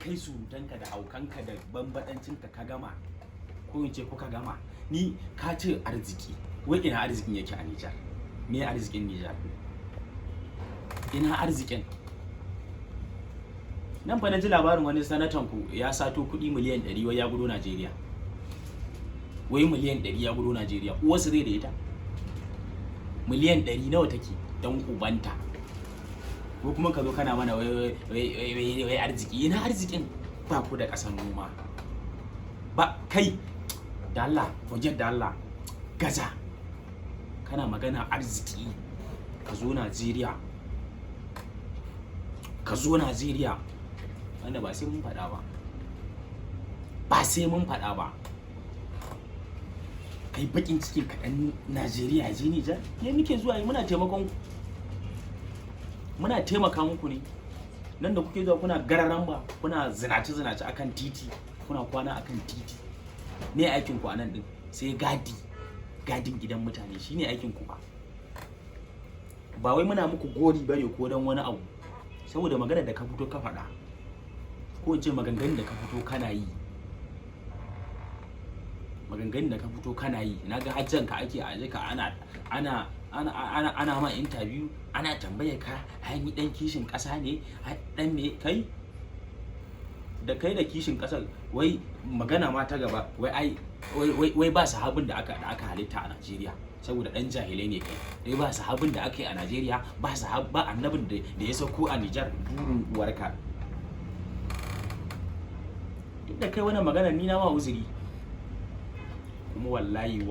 kai surutanka da haukanka da bambadancinka ka gama, ko in ce kuka gama. Ni ka ce arziki, wai ina arzikin yake a Nijar? Me arzikin Nijar? Ina arzikin? Nan fa na ji labarin wani sanatan ku ya sato kuɗi miliyan 100 wai ya gudo Najeriya. Wai miliyan 100 ya gudo Najeriya. Uwarsa zai da ita? Miliyan 100 nawa take dan ubanta? Ko kuma ka zo kana mana wai arziki. Ina arzikin? Ba ku da ƙasar noma. Ba kai da Allah, forget da Allah. Gaza. Kana magana arziki. Ka zo Najeriya. Ka zo Najeriya. Wanda ba sai mun faɗa ba. Ba sai mun faɗa ba. Kai bakin cikin kaɗan Najeriya je Nijar? Ne muke zuwa yi muna taimakon ku. Muna taimaka muku ne. Nan da kuke zuwa kuna gararan ba, kuna zinace akan titi, kuna kwana akan titi. Ne aikin ku anan din? Sai gadin gidan mutane shine aikin ku ba. Ba wai muna muku gori bare ko dan wani abu. Saboda magana da ka fito ka faɗa. Ko in ce maganganun da ka fito kana yi. Maganganun da ka fito kana yi. Naga hajjan ka ake aje ka ana ma interview, ana tambaye ka ai ni dan kishin ƙasa ne, dan me kai? Da kai da kishin ƙasar wai magana ma ta gaba wai ba sahabin da aka halitta a Najeriya saboda dan jahilai ne kai. Dai ba sahabin da aka yi a Najeriya, ba annabin da ya sauko a Nijar burin uwarka. Duk da kai wannan magana ni na ma uzuri. Kuma wallahi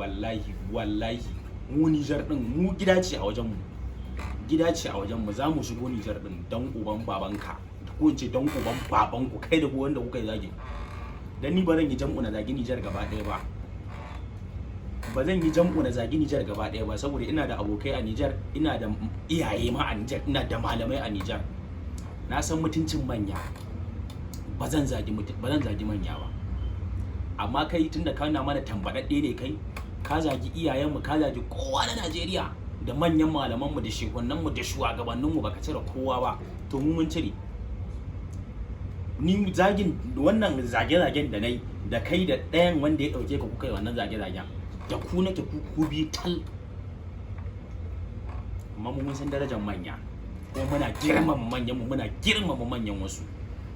mu Nijar din mu gida ce a wajen mu. Gida ce a wajen mu, za mu shigo Nijar din dan uban babanka. Ko in ce dan uban babanku kai da wanda kuka yi zagi. Dan ni ba zan yi jam'u na zagi Nijar gaba ɗaya ba. Ba zan yi jam'u na zagi Nijar gaba ɗaya ba saboda ina da abokai a Nijar, ina da iyaye ma a Nijar, ina da malamai a Nijar. Na san mutuncin manya. Ba zan zagi manya ba. Amma kai tunda kana mana tambadadde ne kai, ka zagi iyayenmu, ka zagi kowa na Najeriya da manyan malamanmu da shehunanmu da shugabanninmu, baka cire kowa ba. To mu mun cire. Ni wannan zage-zagen da nayi da kai da ɗayan wanda ya ɗauke ka kuka yi wannan zage-zagen, da ku nake ku bi tal. Amma mun san darajar manya, kuma muna girmama manyan mu, muna girmama manyan wasu.